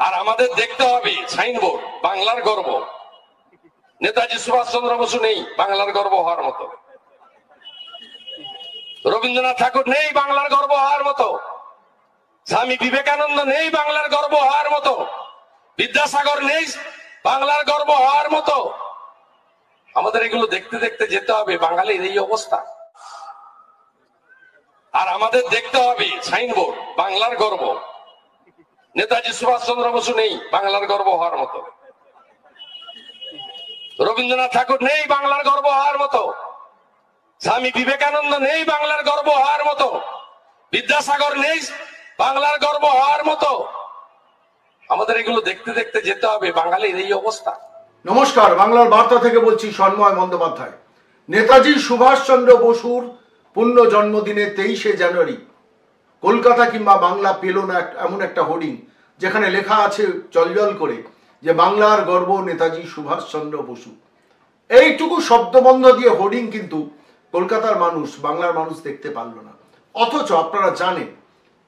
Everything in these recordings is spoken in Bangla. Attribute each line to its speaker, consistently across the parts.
Speaker 1: আর আমাদের দেখতে হবে সাইনবোর্ড বাংলার গর্ব। নেতাজি সুভাষ চন্দ্র বসু নেই বাংলার গর্ব হওয়ার মতো, রবীন্দ্রনাথ ঠাকুর নেই বাংলার গর্ব হওয়ার মতো, স্বামী বিবেকানন্দ নেই বাংলার গর্ব হওয়ার মতো, বিদ্যাসাগর নেই বাংলার গর্ব হওয়ার মতো। আমাদের এগুলো দেখতে দেখতে যেতে হবে, বাঙালির এই অবস্থা। আর আমাদের দেখতে হবে সাইনবোর্ড বাংলার গর্ব। নেতাজি সুভাষ চন্দ্র বসু নেই বাংলার গর্ব হওয়ার মতো, রবীন্দ্রনাথ ঠাকুর নেই বাংলার গর্ব হওয়ার মতো, স্বামী বিবেকানন্দ নেই বাংলার গর্ব হওয়ার মতো, বিদ্যাসাগর নেই বাংলার গর্ব হওয়ার মতো। আমাদের এগুলো দেখতে দেখতে যেতে হবে, বাঙালির এই অবস্থা।
Speaker 2: নমস্কার, বাংলার বার্তা থেকে বলছি সন্ময় বন্দ্যোপাধ্যায়। নেতাজি সুভাষচন্দ্র বসুর পূর্ণ জন্মদিনে 23শে জানুয়ারি কলকাতা কিংবা বাংলা পেল না এমন একটা হোর্ডিং যেখানে লেখা আছে জলজল করে যে বাংলার গর্ব নেতাজি সুভাষচন্দ্র বসু। এইটুকু শব্দবন্ধ দিয়ে হোর্ডিং কিন্তু কলকাতার মানুষ, বাংলার মানুষ দেখতে পারল না। অথচ আপনারা জানেন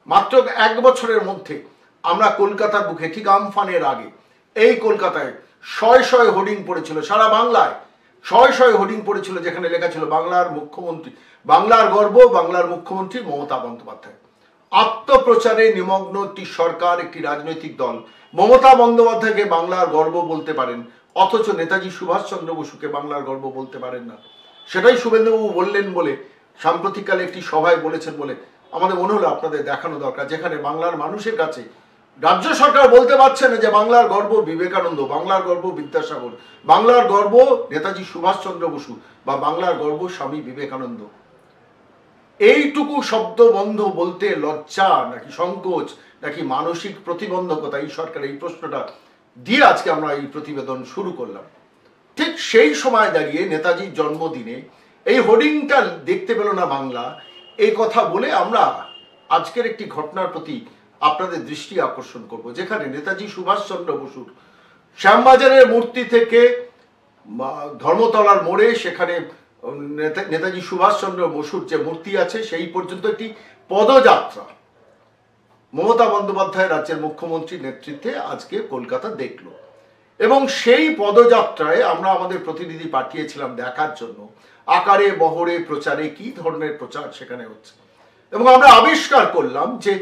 Speaker 2: মাত্র 1 বছরের মধ্যে আমরা কলকাতার বুকে ঠিক আমফানের আগে এই কলকাতায় শয়ে শয়ে হোর্ডিং পড়েছিল, সারা বাংলায় শয়ে শয়ে হোর্ডিং পড়েছিল যেখানে লেখা ছিল বাংলার মুখ্যমন্ত্রী, বাংলার গর্ব বাংলার মুখ্যমন্ত্রী মমতা বন্দ্যোপাধ্যায়। আত্মপ্রচারে নিমগ্ন একটি সরকার, একটি রাজনৈতিক দল মমতা বন্দ্যোপাধ্যায়কে বাংলার গর্ব বলতে পারেন, অথচ নেতাজি সুভাষচন্দ্র বসুকে বাংলার গর্ব বলতে পারেন না। সেটাই শুভেন্দুবাবু বললেন বলে, সাম্প্রতিককালে একটি সভায় বলেছেন বলে আমাদের মনে হলো আপনাদের দেখানো দরকার, যেখানে বাংলার মানুষের কাছে রাজ্য সরকার বলতে পারছে না যে বাংলার গর্ব বিবেকানন্দ, বাংলার গর্ব বিদ্যাসাগর, বাংলার গর্ব নেতাজি সুভাষচন্দ্র বসু বা বাংলার গর্ব স্বামী বিবেকানন্দ। এইটুকু শব্দ বন্ধ বলতে লজ্জা নাকি সংকোচ নাকি মানসিক প্রতিবন্ধকতা, এই সরকার এই প্রশ্নটা দিয়ে আজকে আমরা এই প্রতিবেদন শুরু করলাম। ঠিক সেই সময় দাঁড়িয়ে নেতাজির জন্মদিনে এই হোর্ডিংটা দেখতে পেল না বাংলা, এই কথা বলে আমরা আজকের একটি ঘটনার প্রতি আপনাদের দৃষ্টি আকর্ষণ করব, যেখানে নেতাজি সুভাষচন্দ্র বসুর শ্যামবাজারের মূর্তি থেকে ধর্মতলার মোড়ে সেখানে নেতাজি সুভাষচন্দ্র বসুর যে মূর্তি আছে সেই পর্যন্ত একটি পদযাত্রা মমতা বন্দ্যোপাধ্যায় রাজ্যের মুখ্যমন্ত্রীর নেতৃত্বে আজকে কলকাতা দেখল। এবং সেই পদযাত্রায় আমরা আমাদের প্রতিনিধি পাঠিয়েছিলাম দেখার জন্য আকারে বহরে প্রচারে কি ধরনের প্রচার সেখানে হচ্ছে। এবং আমরা আবিষ্কার করলাম যে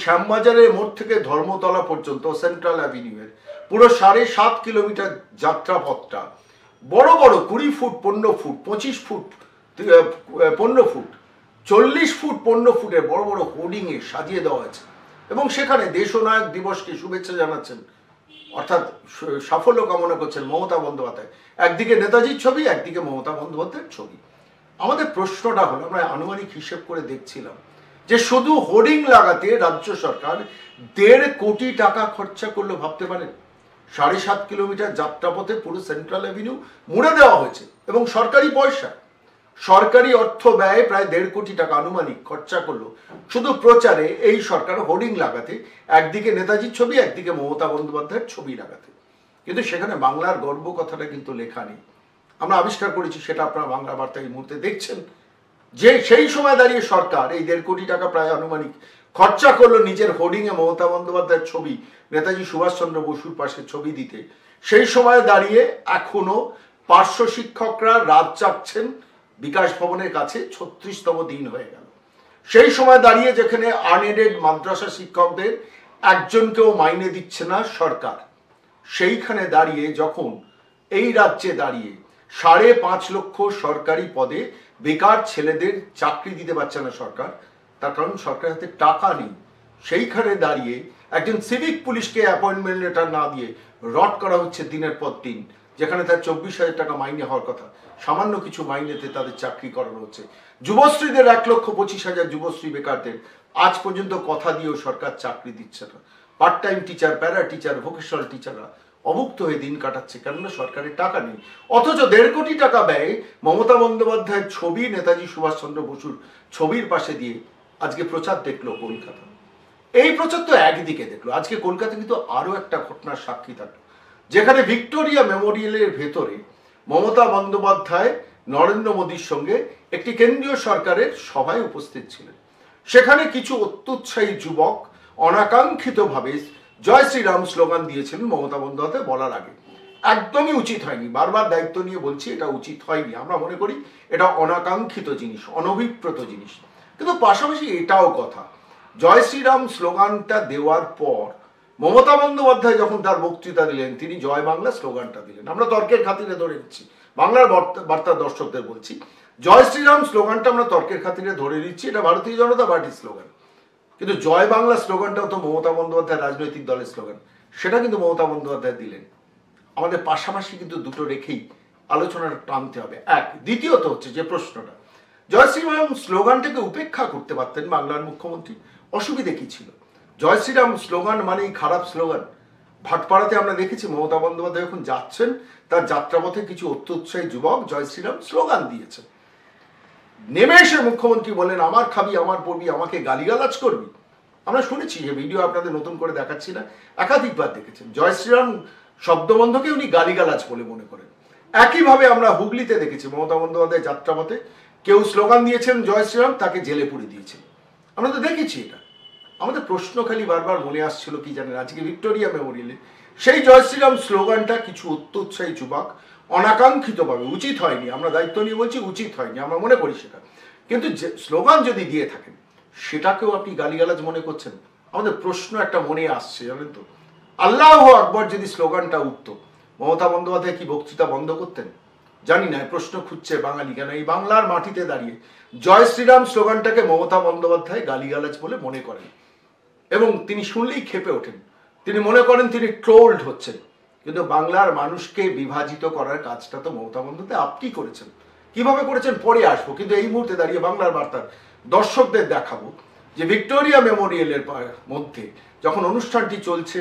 Speaker 2: শ্যামবাজারের মোড় থেকে ধর্মতলা পর্যন্ত সেন্ট্রাল অ্যাভিনিউয়ের পুরো 7.5 কিলোমিটার যাত্রাপথটা বড় বড় 20 foot 15 foot 25 foot 15 foot 40 foot 15 ফুটের বড় বড় হোর্ডিংয়ে সাজিয়ে দেওয়া আছে। এবং সেখানে দেশনায়ক দিবসকে শুভেচ্ছা জানাচ্ছেন, অর্থাৎ সাফল্য কামনা করছেন মমতা বন্দ্যোপাধ্যায়। একদিকে নেতাজির ছবি, একদিকে মমতা বন্দ্যোপাধ্যায়ের ছবি। আমাদের প্রশ্নটা হলো, আমরা আনুমানিক হিসেব করে দেখছিলাম যে শুধু হোর্ডিং লাগাতে রাজ্য সরকার 1.5 কোটি টাকা খরচা করলো। ভাবতে পারেন 7.5 কিলোমিটার যাত্রাপথে পুরো সেন্ট্রাল অ্যাভিনিউ মুড়ে দেওয়া হয়েছে এবং সরকারি পয়সা, সরকারি অর্থ ব্যয় প্রায় 1.5 কোটি টাকা আনুমানিক খরচা করলো শুধু প্রচারে এই সরকার হোর্ডিং লাগাতে, একদিকে নেতাজির ছবি একদিকে মমতা বন্দ্যোপাধ্যায়ের ছবি লাগাতে। কিন্তু সেখানে বাংলার গর্ব কথাটা কিন্তু লেখা নেই। আমরা আবিষ্কার করেছি, সেটা আপনারা বাংলা বার্তা এই মুহূর্তে দেখছেন, যে সেই সময় দাঁড়িয়ে সরকার এই 1.5 কোটি টাকা প্রায় আনুমানিক খরচা করলো নিজের হোর্ডিংয়ে মমতা বন্দ্যোপাধ্যায়ের ছবি, নেতাজি সুভাষচন্দ্র বসুর পাশে ছবি দিতে। সেই সময় দাঁড়িয়ে এখনো পার্শ্ব শিক্ষকরা রাত চাপছেন বিকাশ ভবনের কাছে, 36তম দিন হয়ে গেল। সেই সময় দাঁড়িয়ে যেখানে আনএডেড মাদ্রাসা শিক্ষকদের একজনকেও মাইনে দিচ্ছে না সরকার, সেইখানে দাঁড়িয়ে যখন এই রাজ্যে দাঁড়িয়ে 5.5 লক্ষ সরকারি পদে বেকার ছেলেদের চাকরি দিতে পারছে না সরকার, তার কারণ সরকারের হাতে টাকা নেই। সেইখানে দাঁড়িয়ে একজন সিভিক পুলিশকে অ্যাপয়েন্টমেন্ট লেটার না দিয়ে রড করা হচ্ছে দিনের পর দিন, যেখানে তার 24,000 টাকা মাইনে হওয়ার কথা, সামান্য কিছু মাইনেতে তাদের চাকরি করানো হচ্ছে। যুবশ্রীদের 1,25,000 যুবশ্রী বেকারদের আজ পর্যন্ত কথা দিয়েও সরকার চাকরি দিচ্ছে না। Part time teacher, para teacher, vocational টিচাররা অভুক্ত হয়ে দিন কাটাচ্ছে, কেননা সরকারের টাকা নেই। অথচ 1.5 কোটি টাকা ব্যয় মমতা বন্দ্যোপাধ্যায়ের ছবি নেতাজি সুভাষচন্দ্র বসুর ছবির পাশে দিয়ে আজকে প্রচার দেখলো কলকাতা। এই প্রচার তো একদিকে দেখলো, আজকে কলকাতা কিন্তু আরো একটা ঘটনার সাক্ষী থাকলো, যেখানে ভিক্টোরিয়া মেমোরিয়ালের ভেতরে মমতা বন্দ্যোপাধ্যায় নরেন্দ্র মোদীর সঙ্গে একটি কেন্দ্রীয় সরকারের সভায় উপস্থিত ছিলেন। সেখানে কিছু অত্যুৎসাহী যুবক অনাকাঙ্ক্ষিতভাবে জয় শ্রীরাম স্লোগান দিয়েছিলেন মমতা বন্দ্যোপাধ্যায় বলার আগে। একদমই উচিত হয়নি, বারবার দায়িত্ব নিয়ে বলছি এটা উচিত হয়নি। আমরা মনে করি এটা অনাকাঙ্ক্ষিত জিনিস, অনভিপ্রেত জিনিস। কিন্তু পাশাপাশি এটাও কথা, জয় শ্রীরাম স্লোগানটা দেওয়ার পর মমতা বন্দ্যোপাধ্যায় যখন তার বক্তৃতা দিলেন তিনি জয় বাংলা স্লোগানটা দিলেন। আমরা তর্কের খাতিরে ধরে নিচ্ছি, বাংলার বার্তা দর্শকদের বলছি, জয় শ্রীরাম স্লোগানটা আমরা তর্কের খাতিরে ধরে নিচ্ছি, এটা ভারতীয় জনতা পার্টির স্লোগান। কিন্তু জয় বাংলা স্লোগানটাও তো মমতা বন্দ্যোপাধ্যায় রাজনৈতিক দলের স্লোগান, সেটা কিন্তু মমতা বন্দ্যোপাধ্যায় দিলেন। আমাদের পাশাপাশি কিন্তু দুটো রেখেই আলোচনাটা টানতে হবে। এক, দ্বিতীয়ত হচ্ছে যে প্রশ্নটা, জয় শ্রীরাম স্লোগানটাকে উপেক্ষা করতে পারতেন বাংলার মুখ্যমন্ত্রী, অসুবিধে কি ছিল? জয় শ্রীরাম স্লোগান মানেই খারাপ স্লোগান? ভাটপাড়াতে আমরা দেখেছি মমতা বন্দ্যোপাধ্যায় যখন যাচ্ছেন তার যাত্রাপথে কিছু অত্যুৎসাহী যুবক জয় শ্রীরাম স্লোগান দিয়েছে। নেমে এসে মুখ্যমন্ত্রী বলেন আমার খাবি, আমার পড়বি, আমাকে গালিগালাজ করবি। আমরা শুনেছি, যে ভিডিও আপনাদের নতুন করে দেখাচ্ছি না, একাধিকবার দেখেছেন জয় শ্রীরাম শব্দবন্ধকে উনি গালিগালাজ বলে মনে করেন। একইভাবে আমরা হুগলিতে দেখেছি মমতা বন্দ্যোপাধ্যায় যাত্রাপথে কেউ স্লোগান দিয়েছেন জয় শ্রীরাম, তাকে জেলে পুরে দিয়েছেন। আমরা তো দেখেছি এটা। আমাদের প্রশ্ন খালি বারবার মনে আসছিল কি জানেন, আজকে ভিক্টোরিয়া মেমোরিয়ালে সেই জয় শ্রীরাম স্লোগানটা কিছু অত্যুৎসাহী যুবক অনাকাঙ্ক্ষিতভাবে, উচিত হয়নি, আমরা দায়িত্ব নিয়ে বলছি উচিত হয়নি, আমরা মনে করি সেটা, কিন্তু যে স্লোগান যদি দিয়ে থাকেন সেটাকেও আপনি গালিগালাজ মনে করছেন। আমাদের প্রশ্ন একটা মনে আসছে জানেন তো, আল্লাহ আকবর যদি স্লোগানটা উঠত, মমতা বন্দ্যোপাধ্যায় কি বক্তৃতা বন্ধ করতেন? জানি না, প্রশ্ন খুঁজছে বাঙালি কেন এই বাংলার মাটিতে দাঁড়িয়ে জয় শ্রীরাম স্লোগানটাকে মমতা বন্দ্যোপাধ্যায় গালিগালাজ বলে মনে করেন এবং তিনি শুনলেই ক্ষেপে ওঠেন। তিনি মনে করেন তিনি ট্রোলড হচ্ছেন। কিন্তু বাংলার মানুষকে বিভাজিত করার কাজটা তো মমতা বন্দ্যোপাধ্যায় আপনি করেছেন। কিভাবে করেছেন পরে আসবো, কিন্তু এই মুহূর্তে দাঁড়িয়ে বাংলার বার্তার দর্শকদের দেখাবো যে ভিক্টোরিয়া মেমোরিয়ালের মধ্যে যখন অনুষ্ঠানটি চলছে,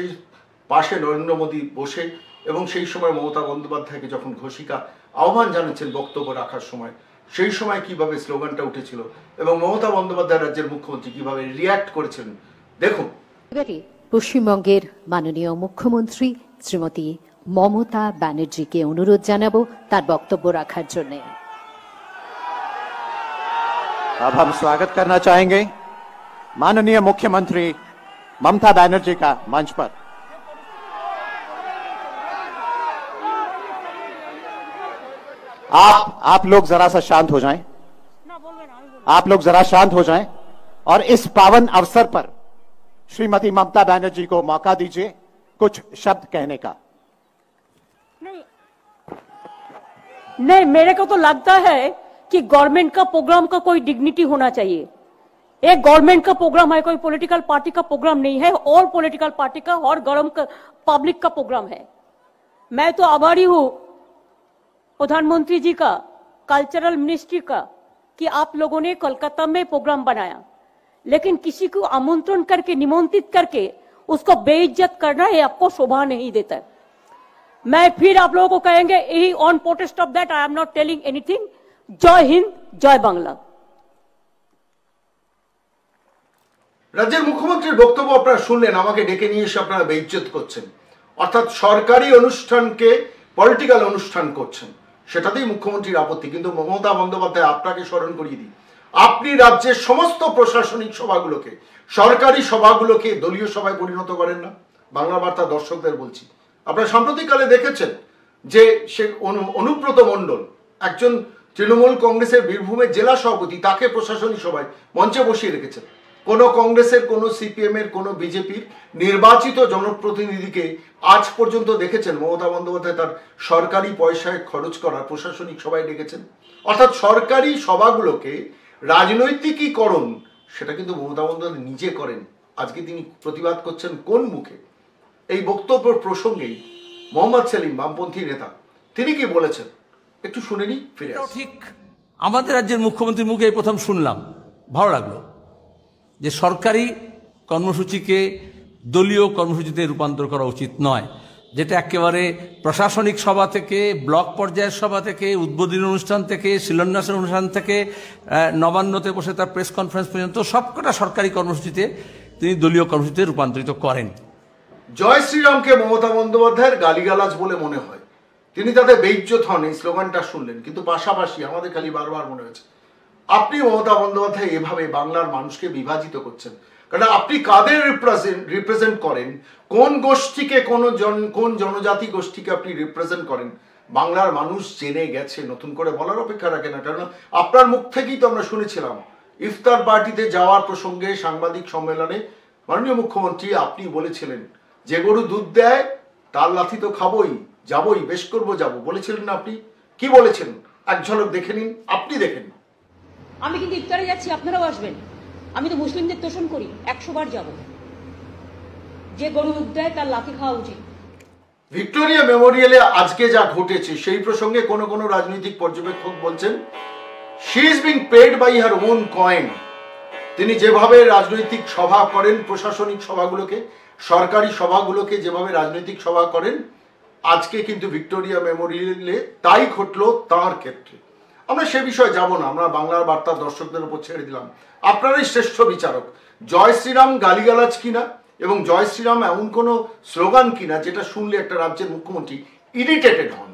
Speaker 2: পাশে নরেন্দ্র মোদী বসে এবং সেই সময় মমতা বন্দ্যোপাধ্যায়কে যখন ঘোষিকা আহ্বান জানাচ্ছেন বক্তব্য রাখার সময়, সেই সময় কিভাবে স্লোগানটা উঠেছিল এবং মমতা বন্দ্যোপাধ্যায় রাজ্যের মুখ্যমন্ত্রী কিভাবে রিয়্যাক্ট করেছেন দেখুন।
Speaker 3: এবারে পশ্চিমবঙ্গের মাননীয় মুখ্যমন্ত্রী শ্রীমতী মমতা ব্যানার্জিকে অনুরোধ জানাবো তার বক্তব্য রাখার জন্য।
Speaker 4: अब हम स्वागत करना चाहेंगे माननीय मुख्यमंत्री ममता बनर्जी का मंच पर। आप लोग जरा सा शांत हो जाएं, आप लोग जरा शांत हो जाएं और इस पावन अवसर पर श्रीमती ममता बनर्जी को मौका दीजिए कुछ शब्द कहने का।
Speaker 5: नहीं, मेरे को तो लगता है कि गवर्नमेंट का प्रोग्राम का कोई डिग्निटी होना चाहिए। एक गवर्नमेंट का प्रोग्राम है, कोई पॉलिटिकल पार्टी का प्रोग्राम नहीं है, और पॉलिटिकल पार्टी का और गरम पब्लिक का प्रोग्राम है। मैं तो आभारी हूं प्रधानमंत्री जी का, कल्चरल मिनिस्ट्री का, कि आप लोगों ने कोलकाता में प्रोग्राम बनाया, लेकिन किसी को आमंत्रण करके, निमंत्रित करके उसको बेइज्जत करना ये आपको शोभा नहीं देता है। मैं फिर आप लोगों को कहेंगे, on protest of that I am not telling anything. জয় হিন্দ, জয় বাংলা।
Speaker 2: রাজ্যের মুখ্যমন্ত্রীর বক্তব্য আপনারা শুনলেন, আমাকে ডেকে নিয়ে এসে আপনারা বেইজ্জত করছেন, অর্থাৎ সরকারি অনুষ্ঠানকে পলিটিক্যাল অনুষ্ঠান করছেন, সেটাতেই মুখ্যমন্ত্রীর আপত্তি। কিন্তু মমতা বন্দ্যোপাধ্যায় আপনাকে স্মরণ করিয়ে দিই, আপনি রাজ্যের সমস্ত প্রশাসনিক সভাগুলোকে, সরকারি সভাগুলোকে দলীয় সভায় পরিণত করেন না। বাংলা বার্তা দর্শকদের বলছি, আপনারা সাম্প্রতিককালে দেখেছেন যে সে অনুব্রত মণ্ডল, একজন তৃণমূল কংগ্রেসের বীরভূমের জেলা সভাপতি, তাকে প্রশাসনিক সভায় মঞ্চে বসিয়ে রেখেছেন। কোনো কংগ্রেসের, কোনো সিপিএম এর, কোনো বিজেপির নির্বাচিত জনপ্রতিনিধিকে আজ পর্যন্ত দেখেছেন মমতা বন্দ্যোপাধ্যায় তার সরকারি পয়সায় খরচ করা প্রশাসনিক সভায় ডেকেছেন? অর্থাৎ সরকারি সভাগুলোকে রাজনৈতিকীকরণ সেটা কিন্তু মমতা বন্দ্যোপাধ্যায় নিজে করেন। আজকে তিনি প্রতিবাদ করছেন কোন মুখে? এই বক্তব্য প্রসঙ্গেই মোহাম্মদ সেলিম, বামপন্থী নেতা, তিনি কি বলেছেন একটু শুনে নি, ফিরে আসি।
Speaker 6: ঠিক আমাদের রাজ্যের মুখ্যমন্ত্রীর মুখে প্রথম শুনলাম, ভালো লাগলো যে সরকারি কর্মসূচিকে দলীয় কর্মসূচিতে রূপান্তর করা উচিত নয়, যেটা একেবারে প্রশাসনিক সভা থেকে, ব্লক পর্যায়ের সভা থেকে, উদ্বোধনী অনুষ্ঠান থেকে, শিলান্যাসের অনুষ্ঠান থেকে, নবান্নতে বসে তার প্রেস কনফারেন্স পর্যন্ত সবকটা সরকারি কর্মসূচিতে তিনি দলীয় কর্মসূচিতে রূপান্তরিত করেন।
Speaker 2: জয় শ্রীরামকে মমতা বন্দ্যোপাধ্যায়ের গালিগালাজ বলে মনে হয়, তিনি তাতে বেইজ্জত হন এই স্লোগানটা শুনলেন। কিন্তু পাশাপাশি আমাদের খালি বারবার মনে হয়েছে আপনি মমতা বন্দ্যোপাধ্যায় এভাবে বাংলার মানুষকে বিভাজিত করছেন। কারণ আপনি কাদের রিপ্রেজেন্ট করেন, কোন গোষ্ঠীকে, কোন জনজাতি গোষ্ঠীকে আপনি রিপ্রেজেন্ট করেন, বাংলার মানুষ জেনে গেছে, নতুন করে বলার অপেক্ষা রাখে না। কারণ আপনার মুখ থেকেই তো আমরা শুনেছিলাম ইফতার পার্টিতে যাওয়ার প্রসঙ্গে সাংবাদিক সম্মেলনে মাননীয় মুখ্যমন্ত্রী আপনি বলেছিলেন যে গরু দুধ দেয় তার লাথি তো খাবোই, যাবই, বেশ করবো, যাবো, বলেছিলেন না আপনি? কি বলেছেন এক ঝলক দেখে নিন, আপনি দেখেন।
Speaker 7: আমি কিন্তু ইফতারে যাচ্ছি, আপনারাও আসবেন। আমি তো মুসলিমদের তোষণ করি, 100 বার যাব। যে গরু দুধ দেয় তার লাথি খাওয়া উচিত।
Speaker 2: ভিক্টোরিয়া মেমোরিয়ালে আজকে যা ঘটেছে সেই প্রসঙ্গে কোন রাজনৈতিক পর্যবেক্ষক বলছেন she is being paid by her own coin. তিনি যেভাবে রাজনৈতিক সভা করেন, প্রশাসনিক সভাগুলোকে, সরকারি সভাগুলোকে যেভাবে রাজনৈতিক সভা করেন, আজকে কিন্তু ভিক্টোরিয়া মেমোরিয়ালে তাই ঘটলো তার ক্ষেত্রে। আমরা সে বিষয়ে যাব না, আমরা বাংলার বার্তার দর্শকদের উপর ছেড়ে দিলাম, আপনারাই শ্রেষ্ঠ বিচারক। জয় শ্রীরাম গালিগালাজ কিনা এবং জয় শ্রীরাম এমন কোনো স্লোগান কিনা যেটা শুনলে একটা রাজ্যের মুখ্যমন্ত্রী ইরিটেটেড হন।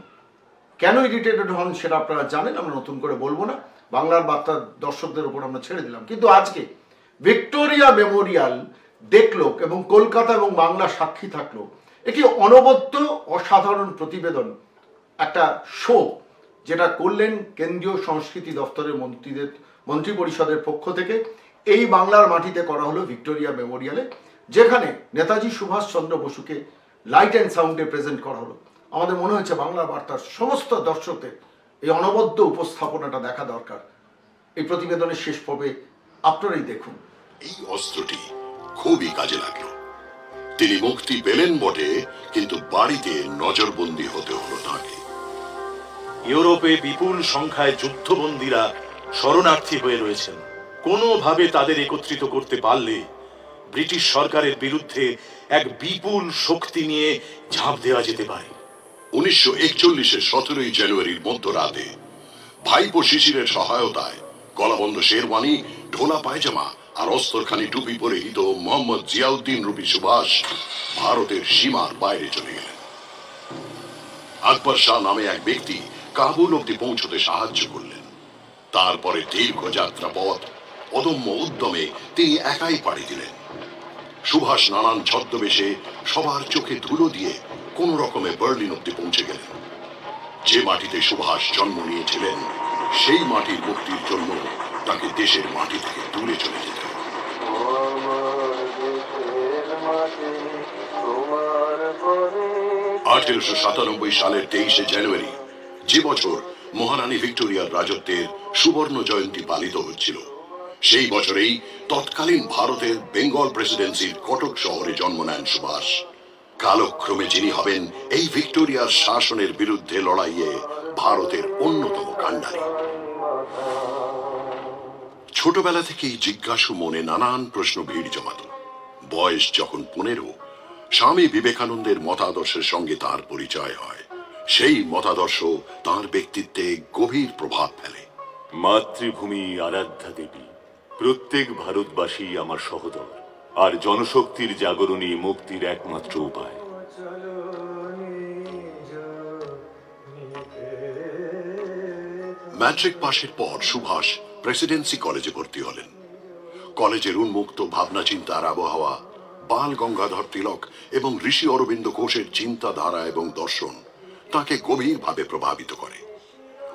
Speaker 2: কেন ইরিটেটেড হন সেটা আপনারা জানেন, আমরা নতুন করে বলবো না, বাংলার বার্তার দর্শকদের উপর আমরা ছেড়ে দিলাম। কিন্তু আজকে ভিক্টোরিয়া মেমোরিয়াল দেখলো এবং কলকাতা এবং বাংলা সাক্ষী থাকলো একটি অনবদ্য অসাধারণ প্রতিবেদন, একটা শো যেটা করলেন কেন্দ্রীয় সংস্কৃতি দপ্তরের মন্ত্রী পরিষদের পক্ষ থেকে। এই বাংলার মাটিতে করা হলো ভিক্টোরিয়া মেমোরিয়ালে, যেখানে নেতাজি সুভাষচন্দ্র বসুকে লাইট অ্যান্ড সাউন্ডে প্রেজেন্ট করা হলো। আমাদের মনে হয়েছে বাংলার বার্তার সমস্ত দর্শকদের এই অনবদ্য উপস্থাপনাটা দেখা দরকার। এই প্রতিবেদনের শেষ পর্বে আপনারাই দেখুন।
Speaker 8: এই অস্ত্রটি খুবই কাজে লাগলো। তিনি মুক্তি পেলেন বটে, কিন্তু বাড়িতে নজরবন্দি হতে হলো তাকে।
Speaker 9: ইউরোপে বিপুল সংখ্যায় যুদ্ধবন্দীরা শরণার্থী হয়ে রয়েছেন। কোনোভাবে তাদের একত্রিত করতে পারলে ব্রিটিশ সরকারের বিরুদ্ধে এক বিপুল শক্তি নিয়ে ঝাঁপ দেওয়া যেতে পারে।
Speaker 8: 1941-এর 17 জানুয়ারির মধ্যরাতে ভাইপো শিশিরের সহায়তায় গলাবন্ধ শেরওয়ানি, ঢোলা পায়জামা আর অস্তরখানি টুপি পরিহিত মোহাম্মদ জিয়াউদ্দিন রুবি সুভাষ ভারতের সীমার বাইরে চলে গেলেন। আকবর শাহ নামে এক ব্যক্তি কাবুল অব্দি পৌঁছতে সাহায্য করলেন। তারপরে দীর্ঘ যাত্রা পথ অদম্য উদ্যমে তিনি একাই পাড়ি দিলেন। সুভাষ নানান ছদ্মবেশে সবার চোখে ধুলো দিয়ে কোন রকমে বার্লিন অব্দি পৌঁছে গেলেন। যে মাটিতে সুভাষ জন্ম নিয়েছিলেন সেই মাটির মুক্তির জন্য তাকে দেশের মাটি থেকে দূরে চলে যেতে হবে। 1897 সালের 23 জানুয়ারি, যে বছর মহারানী ভিক্টোরিয়ার রাজত্বের সুবর্ণ জয়ন্তী পালিত হচ্ছিল, সেই বছরেই তৎকালীন ভারতের বেঙ্গল প্রেসিডেন্সির কটক শহরে জন্ম নেন সুভাষ। কালক্রমে যিনি হবেন এই ভিক্টোরিয়ার শাসনের বিরুদ্ধে লড়াইয়ে ভারতের অন্যতম কাণ্ডারী। ছোটবেলা থেকেই জিজ্ঞাসু মনে নানান প্রশ্ন ভিড় জমাত। বয়স যখন 15, স্বামী বিবেকানন্দের মতাদর্শের সঙ্গে তার পরিচয় হয়। সেই মতাদর্শ তার ব্যক্তিত্বে গভীর প্রভাব ফেলে।
Speaker 10: মাতৃভূমি আরাধ্যা দেবী, প্রত্যেক ভারতবাসী আমার সহোদর, আর জনশক্তির জাগরণী মুক্তির একমাত্র উপায়।
Speaker 8: ম্যাট্রিক পাশের পর সুভাষ প্রেসিডেন্সি কলেজে ভর্তি হলেন। কলেজের উন্মুক্ত ভাবনা চিন্তার আবহাওয়া, বাল গঙ্গাধর তিলক এবং ঋষি অরবিন্দ ঘোষের চিন্তাধারা এবং দর্শন তাকে গভীরভাবে প্রভাবিত করে।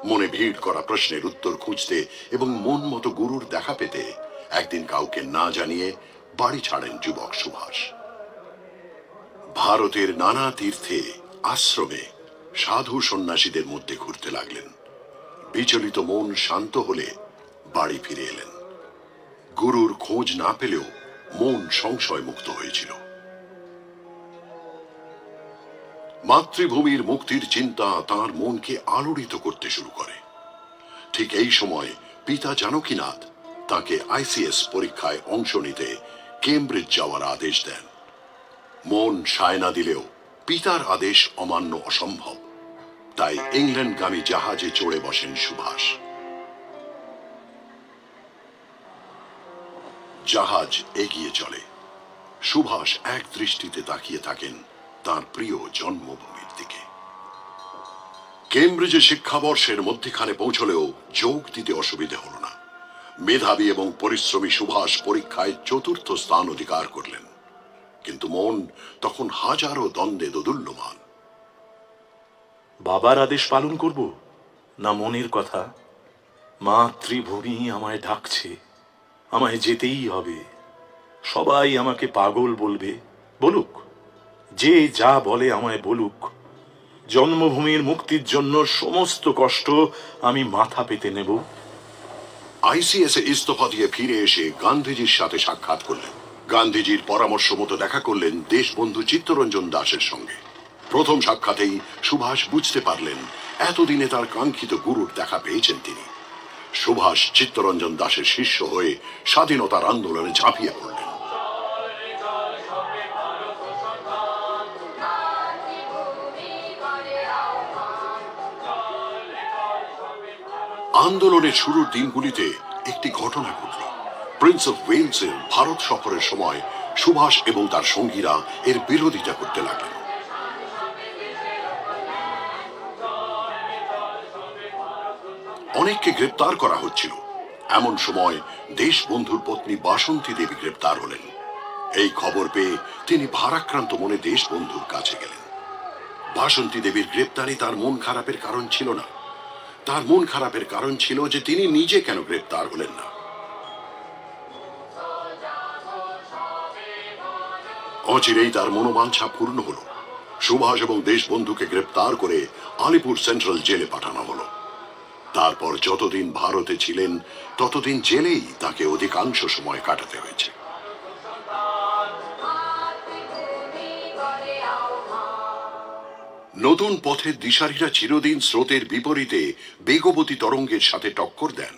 Speaker 8: মনে ভিড় করা প্রশ্নের উত্তর খুঁজতে এবং মন মতো গুরুর দেখা পেতে একদিন কাউকে না জানিয়ে বাড়ি ছাড়েন যুবক সুভাষ। ভারতের নানা তীর্থে, আশ্রমে সাধু সন্ন্যাসীদের মধ্যে ঘুরতে লাগলেন। বিচলিত মন শান্ত হলে বাড়ি ফিরে এলেন। গুরুর খোঁজ না পেলেও মন সংশয় মুক্ত হয়েছিল। মাতৃভূমির মুক্তির চিন্তা তার মনকে আলোড়িত করতে শুরু করে। ঠিক এই সময় পিতা জানকীনাথ তাকে আইসিএস পরীক্ষায় অংশ নিতে কেমব্রিজ যাওয়ার আদেশ দেন। মন সায় না দিলেও পিতার আদেশ অমান্য অসম্ভব, তাই ইংল্যান্ডগামী জাহাজে চড়ে বসেন সুভাষ। জাহাজ এগিয়ে চলে। সুভাষ এক দৃষ্টিতে তাকিয়ে থাকেন তার প্রিয় জন্মভূমির দিকে। কেমব্রিজে শিক্ষাবর্ষের মধ্যখানে পৌঁছলেও যোগ দিতে অসুবিধে হল না। মেধাবী এবং পরিশ্রমী সুভাষ পরীক্ষায় ৪র্থ স্থান অধিকার করলেন, কিন্তু মন তখন হাজারো দ্বন্দ্বে দোদুল্যমান।
Speaker 9: বাবার আদেশ পালন করব না মনের কথা? মাতৃভূমি আমায় ডাকছে, আমায় যেতেই হবে। সবাই আমাকে পাগল বলবে, বলুক, যে যা বলে আমায় বলুক। জন্মভূমির মুক্তির জন্য সমস্ত কষ্ট আমি মাথা পেতে নেব।
Speaker 8: আইসিএস এ ইস্তফা দিয়ে ফিরে এসে গান্ধীজির সাথে সাক্ষাৎ করলেন। গান্ধীজির পরামর্শ মতো দেখা করলেন দেশবন্ধু চিত্তরঞ্জন দাসের সঙ্গে। প্রথম সাক্ষাতেই সুভাষ বুঝতে পারলেন এতদিনে তার কাঙ্ক্ষিত গুরুর দেখা পেয়েছেন তিনি। সুভাষ চিত্তরঞ্জন দাসের শিষ্য হয়ে স্বাধীনতার আন্দোলনে ঝাঁপিয়ে পড়লেন। আন্দোলনের শুরুর দিনগুলিতে একটি ঘটনা ঘটল। প্রিন্স অফ ওয়েলসের ভারত সফরের সময় সুভাষ এবং তার সঙ্গীরা এর বিরোধিতা করতে লাগলেন। অনেককে গ্রেপ্তার করা হচ্ছিল। এমন সময় দেশবন্ধুর পত্নী বাসন্তী দেবী গ্রেপ্তার হলেন। এই খবর পেয়ে তিনি ভারাক্রান্ত মনে দেশবন্ধুর কাছে গেলেন। বাসন্তী দেবীর গ্রেপ্তারি তার মন খারাপের কারণ ছিল না। তার মন খারাপের কারণ ছিল যে তিনি নিজে কেন গ্রেপ্তার হলেন না। অচিরেই তার মনোবাঞ্ছা পূর্ণ হল। সুভাষ এবং দেশবন্ধুকে গ্রেপ্তার করে আলিপুর সেন্ট্রাল জেলে পাঠানো হলো। তারপর যতদিন ভারতে ছিলেন ততদিন জেলেই তাকে অধিকাংশ সময় কাটাতে হয়েছে। নতুন পথের দিশারীরা চিরদিন স্রোতের বিপরীতে বেগবতী তরঙ্গের সাথে টক্কর দেন।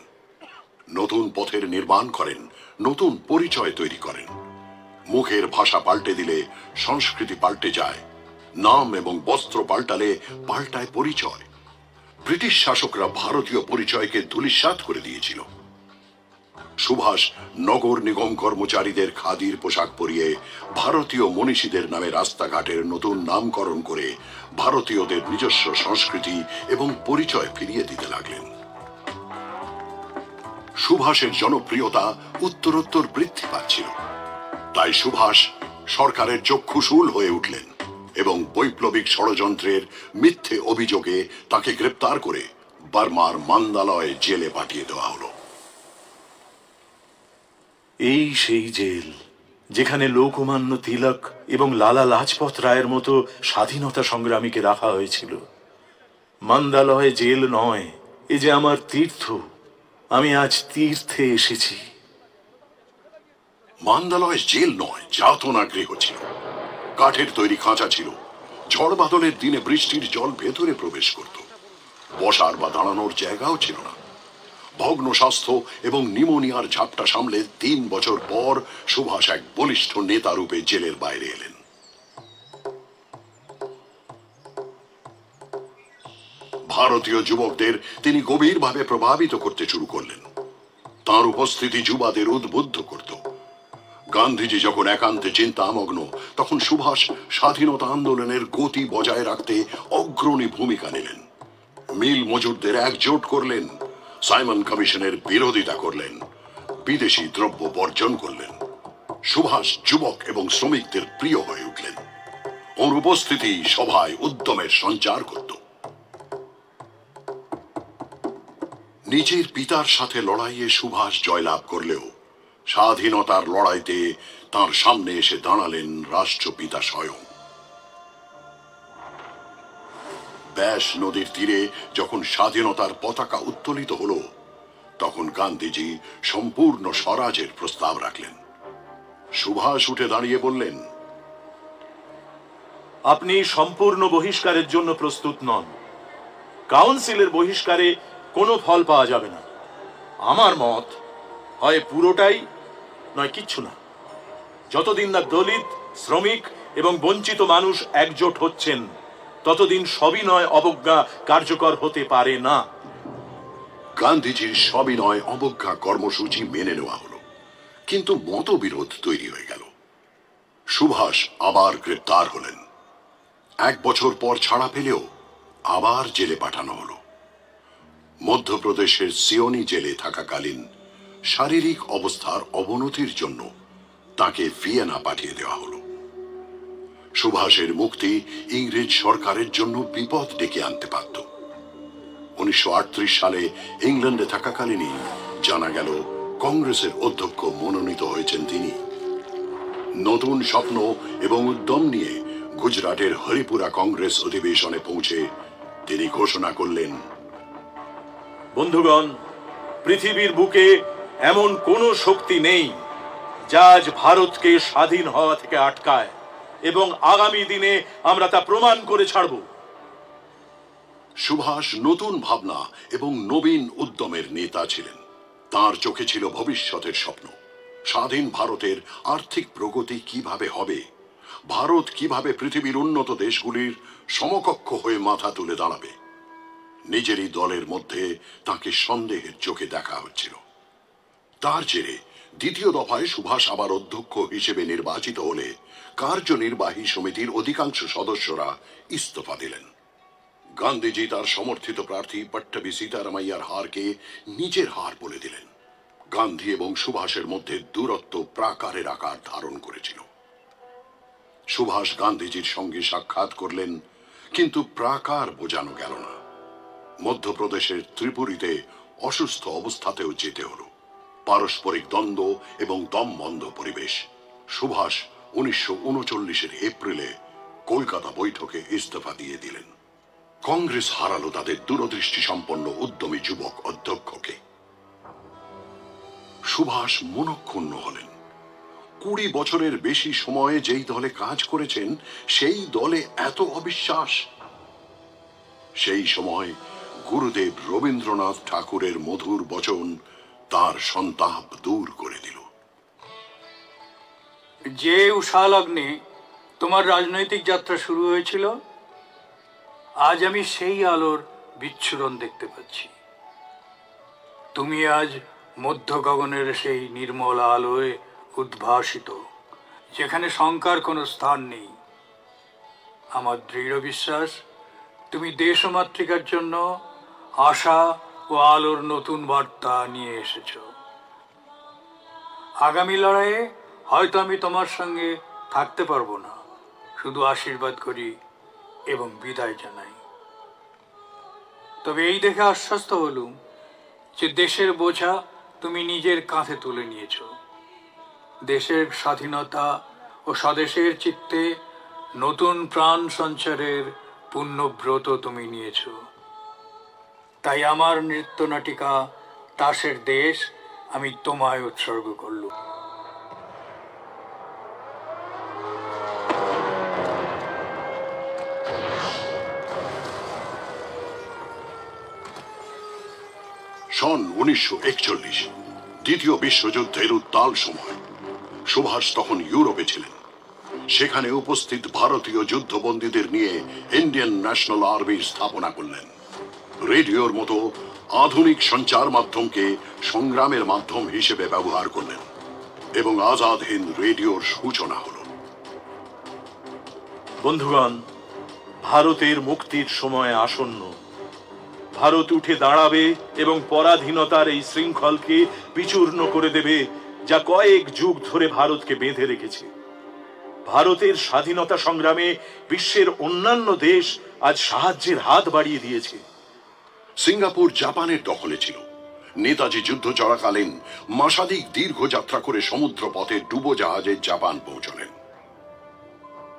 Speaker 8: নতুন পথের নির্মাণ করেন, নতুন পরিচয় তৈরি করেন। মুখের ভাষা পাল্টে দিলে সংস্কৃতি পাল্টে যায়, নাম এবং বস্ত্র পাল্টালে পাল্টায় পরিচয়। ব্রিটিশ শাসকরা ভারতীয় পরিচয়কে ধূলিসাৎ করে দিয়েছিল। সুভাষ নগর নিগম কর্মচারীদের খাদির পোশাক পরিয়ে ভারতীয় মনীষীদের নামে রাস্তাঘাটের নতুন নামকরণ করে ভারতীয়দের নিজস্ব সংস্কৃতি এবং পরিচয় ফিরিয়ে দিতে লাগলেন। সুভাষের জনপ্রিয়তা উত্তরোত্তর বৃদ্ধি পাচ্ছিল। তাই সুভাষ সরকারের চক্ষুশূল হয়ে উঠলেন এবং বৈপ্লবিক ষড়যন্ত্রের মিথ্যে অভিযোগে তাকে গ্রেপ্তার করে বার্মার মান্দালয় জেলে পাঠিয়ে দেওয়া হলো।
Speaker 9: এই সেই জেল যেখানে লোকমান্য তিলক এবং লালা লাজপত রায়ের মতো স্বাধীনতা সংগ্রামীকে রাখা হয়েছিল। মান্দালয় জেল নয়, এ যে আমার তীর্থ। আমি আজ তীর্থে এসেছি।
Speaker 8: মান্দালয় জেল নয়, যাতনা গৃহ ছিল। কাঠের তৈরি খাঁচা ছিল। ঝড় বাদলের দিনে বৃষ্টির জল ভেতরে প্রবেশ করত। বসার বা দাঁড়ানোর জায়গাও ছিল না। ভগ্ন স্বাস্থ্য এবং নিউমোনিয়ার ঝাপটা সামলে 3 বছর পর সুভাষ এক বলিষ্ঠ নেতা রূপে জেলের বাইরে এলেন। ভারতীয় যুবকদের তিনি গভীরভাবে প্রভাবিত করতে শুরু করলেন। তাঁর উপস্থিতি যুবাদের উদ্বুদ্ধ করত। গান্ধীজি যখন একান্তে চিন্তামগ্ন, তখন সুভাষ স্বাধীনতা আন্দোলনের গতি বজায় রাখতে অগ্রণী ভূমিকা নিলেন। মিল মজুরদের একজোট করলেন, সাইমন কমিশনের বিরোধিতা করলেন, বিদেশি দ্রব্য বর্জন করলেন। সুভাষ যুবক এবং শ্রমিকদের প্রিয় হয়ে উঠলেন। ওর উপস্থিতি সভায় উদ্যমের সঞ্চার করত। নিজের পিতার সাথে লড়াইয়ে সুভাষ জয়লাভ করলেও স্বাধীনতার লড়াইতে তার সামনে এসে দাঁড়ালেন রাষ্ট্রপিতা স্বয়ং। ব্যাস নদীর তীরে যখন স্বাধীনতার পতাকা উত্তোলিত হল, তখন গান্ধীজি সম্পূর্ণ স্বরাজের প্রস্তাব রাখলেন। সুভাষ উঠে দাঁড়িয়ে বললেন,
Speaker 9: আপনি সম্পূর্ণ বহিষ্কারের জন্য প্রস্তুত নন। কাউন্সিলের বহিষ্কারে কোনো ফল পাওয়া যাবে না। আমার মত, হয় পুরোটাই নয় কিচ্ছু না। যতদিন না দলিত, শ্রমিক এবং বঞ্চিত মানুষ একজোট হচ্ছেন, ততদিন সবিনয় অবজ্ঞা কার্যকর হতে পারে না।
Speaker 8: গান্ধীজির সবিনয় অবজ্ঞা কর্মসূচি মেনে নেওয়া হলো, কিন্তু মতবিরোধ তৈরি হয়ে গেল। সুভাষ আবার গ্রেপ্তার হলেন। 1 বছর পর ছাড়া পেলেও আবার জেলে পাঠানো হলো। মধ্যপ্রদেশের সিওনি জেলে থাকাকালীন শারীরিক অবস্থার অবনতির জন্য তাকে ভিয়েনা পাঠিয়ে দেওয়া হলো। সুভাষের মুক্তি ইংরেজ সরকারের জন্য বিপদ ডেকে আনতে পারত। 1938 সালে ইংল্যান্ডে থাকাকালীনই জানা গেল কংগ্রেসের অধ্যক্ষ মনোনীত হয়েছেন তিনি। নতুন স্বপ্ন এবং উদ্যম নিয়ে গুজরাটের হরিপুরা কংগ্রেস অধিবেশনে পৌঁছে তিনি ঘোষণা করলেন,
Speaker 9: বন্ধুগণ, পৃথিবীর বুকে এমন কোন শক্তি নেই যা আজ ভারতকে স্বাধীন হওয়া থেকে আটকায়, এবং আগামী দিনে আমরা তা প্রমাণ করে ছাড়ব।
Speaker 8: সুভাষ নতুন ভাবনা এবং নবীন উদ্যমের নেতা ছিলেন। তার চোখে ছিল ভবিষ্যতের স্বপ্ন। স্বাধীন ভারতের আর্থিক প্রগতি কিভাবে হবে, ভারত কিভাবে পৃথিবীর উন্নত দেশগুলির সমকক্ষ হয়ে মাথা তুলে দাঁড়াবে। নিজেরই দলের মধ্যে তাকে সন্দেহের চোখে দেখা হচ্ছিল। তার জেরে দ্বিতীয় দফায় সুভাষ আবার অধ্যক্ষ হিসেবে নির্বাচিত হলে কার্যনির্বাহী সমিতির অধিকাংশ সদস্যরা ইস্তফা দিলেন। গান্ধীজি তার সমর্থিত প্রার্থী পট্টবি সীতারামাইয়ার হারকে নিজের হার বলে দিলেন। গান্ধী এবং সুভাষের মধ্যে দূরত্ব প্রাকারের আকার ধারণ করেছিল। সুভাষ গান্ধীজির সঙ্গে সাক্ষাৎ করলেন, কিন্তু প্রাকার বোঝানো গেল না। মধ্যপ্রদেশের ত্রিপুরীতে অসুস্থ অবস্থাতেও যেতে হলো। পারস্পরিক দ্বন্দ্ব এবং দমবন্ধ পরিবেশ। সুভাষ 1939 এপ্রিলে কলকাতা বৈঠকে ইস্তফা দিয়ে দিলেন। কংগ্রেস হারালো তাদের দূরদৃষ্টি সম্পন্ন উদ্যমী যুবক অধ্যক্ষকে। সুভাষ মনক্ষুণ্ণ হলেন। 20 বছরের বেশি সময়ে যেই দলে কাজ করেছেন সেই দলে এত অবিশ্বাস। সেই সময় গুরুদেব রবীন্দ্রনাথ ঠাকুরের মধুর বচন তার সন্তাপ দূর করে দিল।
Speaker 11: যে উষা লগ্নে তোমার রাজনৈতিক যাত্রা শুরু হয়েছিল, আজ আমি সেই আলোর বিচ্ছুরণ দেখতে পাচ্ছি। তুমি আজ মধ্য গগনের সেই নির্মল আলোয় উদ্ভাসিত, যেখানে শঙ্কার কোনো স্থান নেই। আমার দৃঢ় বিশ্বাস তুমি দেশ ও মাতৃকার জন্য আশা ও আলোর নতুন বার্তা নিয়ে এসেছ। আগামী লড়াইয়ে হয়তো আমি তোমার সঙ্গে থাকতে পারবো না, শুধু আশীর্বাদ করি এবং বিদায় জানাই। তবে এই দেখে আশ্বস্ত হলুম যে দেশের বোঝা তুমি নিজের কাঁধে তুলে নিয়েছ। দেশের স্বাধীনতা ও স্বদেশের চিত্তে নতুন প্রাণ সঞ্চারের পুণ্যব্রত তুমি নিয়েছ। তাই আমার নৃত্যনাটিকা তাসের দেশ আমি তোমায় উৎসর্গ করলুম।
Speaker 8: সন 1941, দ্বিতীয় বিশ্বযুদ্ধের উত্তাল সময়। সুভাষ তখন ইউরোপে ছিলেন। সেখানে উপস্থিত ভারতীয় যুদ্ধবন্দীদের নিয়ে ইন্ডিয়ান ন্যাশনাল আর্মি স্থাপনা করলেন। রেডিওর মতো আধুনিক সঞ্চার মাধ্যমকে সংগ্রামের মাধ্যম হিসেবে ব্যবহার করলেন এবং আজাদ হিন্দ রেডিওর সূচনা হল।
Speaker 9: বন্ধুগণ, ভারতের মুক্তির সময় আসন্ন। ভারত উঠে দাঁড়াবে এবং পরাধীনতার এই শৃঙ্খলকে বিচূর্ণ করে দেবে, যা কয়েক যুগ ধরে ভারতকে বেঁধে রেখেছে। ভারতের স্বাধীনতা সংগ্রামে বিশ্বের অন্যান্য দেশ আজ সাহায্যের হাত বাড়িয়ে দিয়েছে।
Speaker 8: সিঙ্গাপুর জাপানের দখলে ছিল। নেতাজি যুদ্ধ চলাকালীন মাসাধিক দীর্ঘ যাত্রা করে সমুদ্র পথে ডুবোজাহাজে জাপান পৌঁছলেন।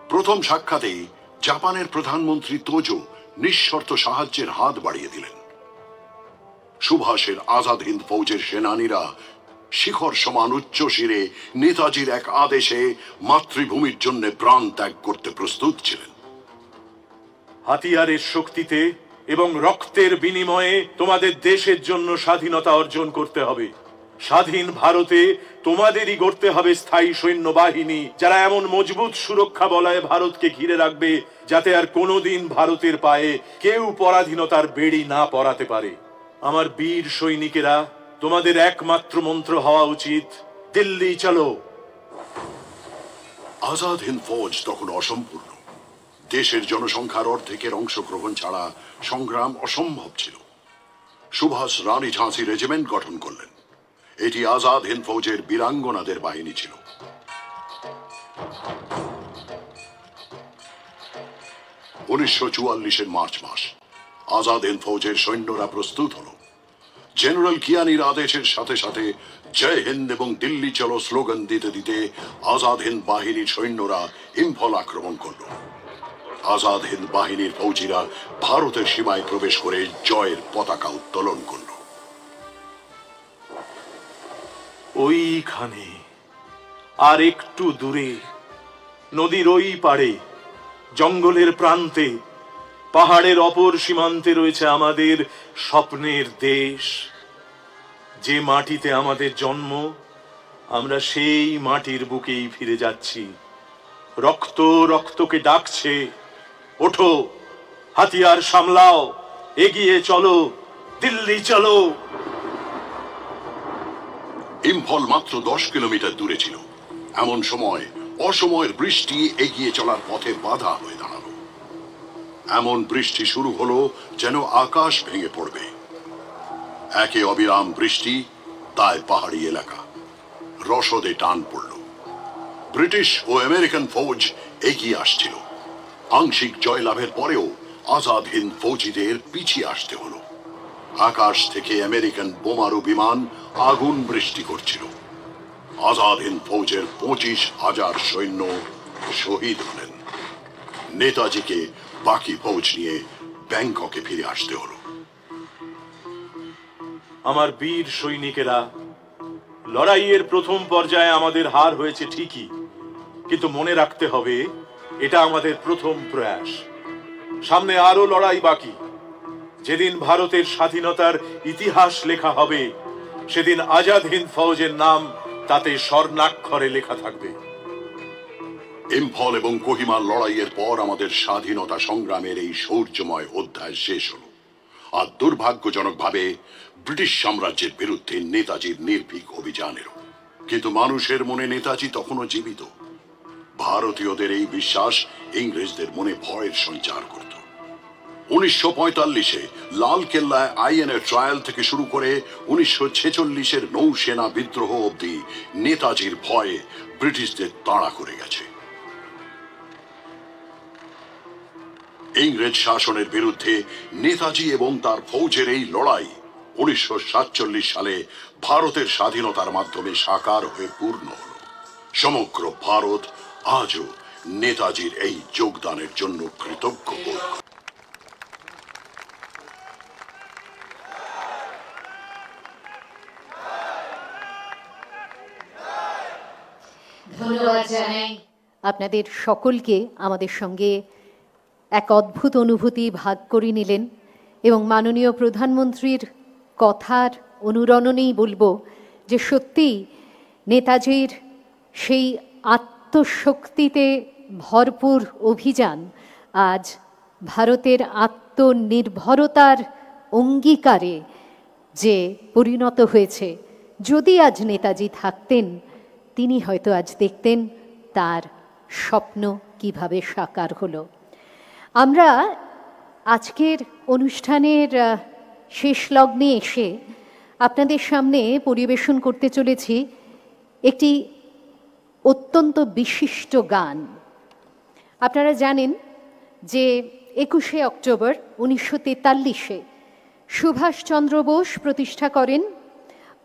Speaker 8: প্রথম সাক্ষাতেই জাপানের প্রধানমন্ত্রী তোজো নিঃশর্ত সাহায্যের হাত বাড়িয়ে দিলেন। সুভাষের আজাদ হিন্দ ফৌজের সেনানীরা শিখর সমান উচ্চ শিরে নেতাজির এক আদেশে মাতৃভূমির জন্য প্রাণ ত্যাগ করতে প্রস্তুত ছিলেন।
Speaker 9: হাতিয়ারের শক্তিতে এবং রক্তের বিনিময়ে তোমাদের দেশের জন্য স্বাধীনতা অর্জন করতে হবে। স্বাধীন ভারতে তোমাদেরই গড়তে হবে স্থায়ী সৈন্যবাহিনী, যারা এমন মজবুত সুরক্ষা বলয়ে ভারতকে ঘিরে রাখবে যাতে আর কোনোদিন ভারতের পায়ে কেউ পরাধীনতার বেড়ি না পরাতে পারে। আমার বীর সৈনিকেরা, তোমাদের একমাত্র মন্ত্র হওয়া উচিত, দিল্লি চলো।
Speaker 8: আজাদ হিন্দ ফৌজ তখন অসম্পূর্ণ। দেশের জনসংখ্যার অর্ধেকের অংশগ্রহণ ছাড়া সংগ্রাম অসম্ভব ছিল। সুভাষ রানী ঝাঁসি রেজিমেন্ট গঠন করলেন এটি আজাদ হিন্দ ফৌজের বীরাঙ্গনাদের বাহিনী ছিল। 1944 মার্চ মাস আজাদ হিন্দ ফৌজের সৈন্যরা প্রস্তুত হল। জেনারেল কিয়ানির আদেশের সাথে সাথে জয় হিন্দ এবং দিল্লি চলো স্লোগান দিতে দিতে আজাদ হিন্দ বাহিনীর সৈন্যরা ইম্ফল আক্রমণ করল। আজাদ হিন্দ বাহিনীর ফৌজিরা ভারতের সীমায় প্রবেশ করে জয়ের পতাকা উত্তোলন করল।
Speaker 9: ওইখানে আর একটু দূরে নদীর ওই পাড়ে জঙ্গলের প্রান্তে পাহাড়ের অপর সীমান্তে রয়েছে আমাদের স্বপ্নের দেশ। যে মাটিতে আমাদের জন্ম, আমরা সেই মাটির বুকেই ফিরে যাচ্ছি। রক্ত রক্তকে ডাকছে, ওঠো, হাতিয়ার সামলাও, এগিয়ে চলো, দিল্লি চলো।
Speaker 8: ইম্ফল মাত্র 10 কিলোমিটার দূরে ছিল। এমন সময় অসময়ের বৃষ্টি এগিয়ে চলার পথে বাধা হয়ে দাঁড়ালো। এমন বৃষ্টি শুরু হলো যেন আকাশ ভেঙে পড়বে। একে অবিরাম বৃষ্টি, তাই পাহাড়ি এলাকা রসদে টান পড়ল। ব্রিটিশ ও আমেরিকান ফৌজ এগিয়ে আসছিল। আংশিক জয়লাভের পরেও আজাদ হিন্দ ফৌজিদের পিছিয়ে আসতে হলো। আকাশ থেকে আমেরিকান বোমারু বিমান আগুন বৃষ্টি করছিল। আজাদ হিন্দ ফৌজের 25,000 সৈন্য শহীদ হলেন। নেতাজিকে বাকি ফৌজ নিয়ে ব্যাংককে ফিরে আসতে হলো।
Speaker 9: আমার বীর সৈনিকেরা, লড়াইয়ের প্রথম পর্যায়ে আমাদের হার হয়েছে ঠিকই, কিন্তু মনে রাখতে হবে এটা আমাদের প্রথম প্রয়াস। সামনে আরো লড়াই বাকি। যেদিন ভারতের স্বাধীনতার ইতিহাস লেখা হবে, সেদিন আজাদ হিন্দ ফৌজের নাম তাতে স্বর্ণাক্ষরে লেখা থাকবে।
Speaker 8: ইম্ফল এবং কোহিমার লড়াইয়ের পর আমাদের স্বাধীনতা সংগ্রামের এই শৌর্যময় অধ্যায় শেষ হল। আর দুর্ভাগ্যজনকভাবে ব্রিটিশ সাম্রাজ্যের বিরুদ্ধে নেতাজির নির্ভীক অভিযানেরও। কিন্তু মানুষের মনে নেতাজি তখনও জীবিত। ভারতীয়দের এই বিশ্বাস ইংরেজদের মনে ভয়ের সঞ্চার করত। 1945-এ লাল কেল্লায় আইএনএ ট্রায়াল থেকে শুরু করে 1946-এর নৌসেনা বিদ্রোহ অবধি নেতাজির ভয়ে ব্রিটিশদের তাড়া করে গেছে। ইংরেজ শাসনের বিরুদ্ধে নেতাজি এবং তার ফৌজের এই লড়াই 1947 সালে ভারতের স্বাধীনতার মাধ্যমে সাকার হয়ে পূর্ণ হল। সমগ্র ভারত আজও নেতাজির এই যোগদানের জন্য কৃতজ্ঞ বোধ করে।
Speaker 3: ধন্যবাদ জানাই আপনাদের সকলকে। আমাদের সঙ্গে এক অদ্ভুত অনুভূতি ভাগ করে নিলেন এবং মাননীয় প্রধানমন্ত্রীর কথার অনুরণনেই বলবো যে সত্যি নেতাজির সেই আত্মশক্তিতে ভরপুর অভিযান আজ ভারতের আত্মনির্ভরতার অঙ্গীকারে যে পরিণত হয়েছে। যদি আজ নেতাজি থাকতেন, তিনি হয়তো আজ দেখতেন তার স্বপ্ন কিভাবে সাকার হলো। আমরা আজকের অনুষ্ঠানের শেষ লগ্নে এসে আপনাদের সামনে পরিবেশন করতে চলেছি একটি অত্যন্ত বিশিষ্ট গান। আপনারা জানেন যে 21শে অক্টোবর 1943-এ সুভাষচন্দ্র বোস প্রতিষ্ঠা করেন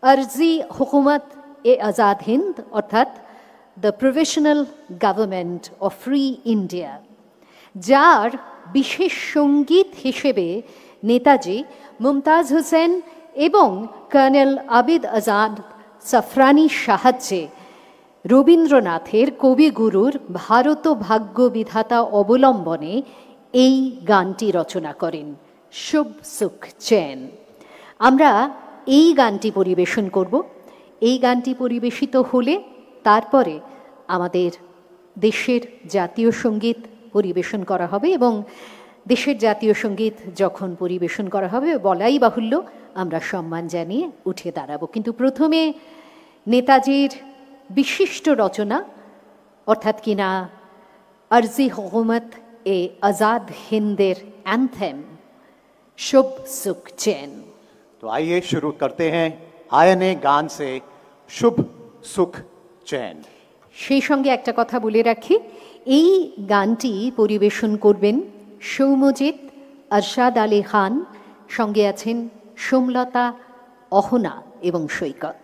Speaker 3: আরজি হুকুমত এ আজাদ হিন্দ, অর্থাৎ the provisional government of free India, যার বিশেষ সঙ্গীত হিসেবে নেতাজি, মুমতাজ হোসেন এবং কর্নেল আবিদ আজাদ সাফরানির সাহায্যে রবীন্দ্রনাথের কবিগুরুর ভারত ভাগ্য বিধাতা অবলম্বনে এই গানটি রচনা করেন, শুভ সুখ চैन। আমরা এই গানটি পরিবেশন করব। এই গানটি পরিবেশিত হলে তারপরে আমাদের দেশের জাতীয় সঙ্গীত পরিবেশন করা হবে এবং দেশের জাতীয় সঙ্গীত যখন পরিবেশন করা হবে বলাই বাহুল্য আমরা সম্মান জানিয়ে উঠে দাঁড়াবো। কিন্তু প্রথমে নেতাজির বিশিষ্ট রচনা অর্থাৎ কিনা আরজি হুকুমত ए आजाद हिंदेर एंथम शुभ सुख चैन।
Speaker 4: तो आइए शुरू करते हैं आयने गान से शुभ सुख चैन।
Speaker 3: সেই সঙ্গে একটা কথা বলে রাখি, এই গানটি পরিবেশন করবেন সৌম্যজিৎ, আরশাদ আলী খান, সঙ্গে আছেন সোমলতা, অহনা এবং সৈকত।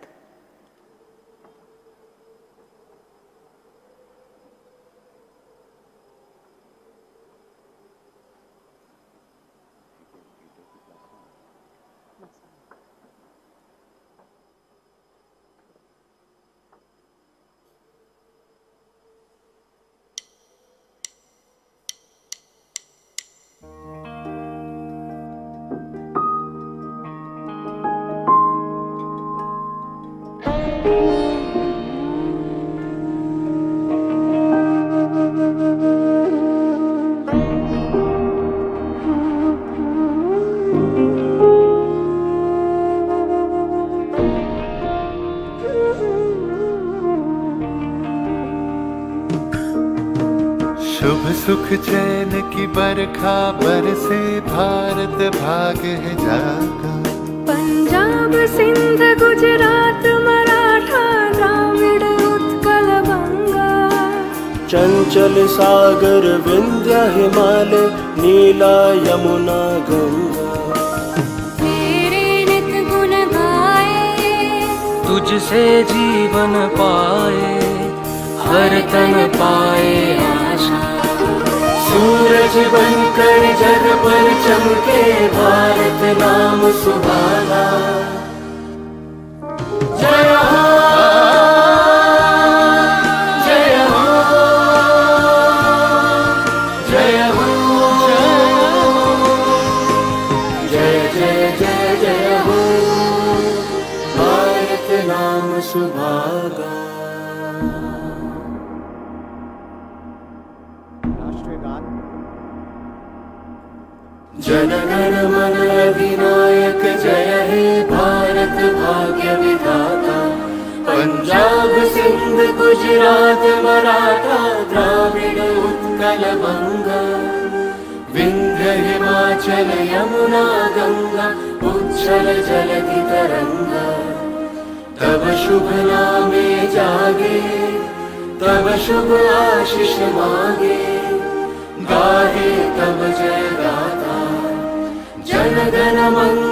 Speaker 12: शुभ सुख चैन की बरखा बरसे, भारत भाग है जागा।
Speaker 13: पंजाब सिंध गुजरात मराठा द्राविड़ उत्कल बंगा।
Speaker 14: चंचल सागर विंध्य हिमालय नीला यमुना गंगा।
Speaker 13: तेरे नित गुण गाए,
Speaker 14: तुझसे जीवन पाए, हर तन पाए आशा। सूरज बनकर जग पर चमके, भारत नाम सुहाना। जय हो जय हो जय हो जय जय जय जय हो, भारत नाम सुहागा। जनगण मन अधिनायक जय हे, भारत भाग्य विधाता। पंजाब सिंध गुजरात मराठा द्राविड़ उत्कल बंगा। विंध्य हिमाचल यमुना गंगा, उच्छल जलधि तरंगा। तब शुभ नामे जागे, तब शुभ आशीष मांगे। गाहे तब जय गाथा, जन गण मंगल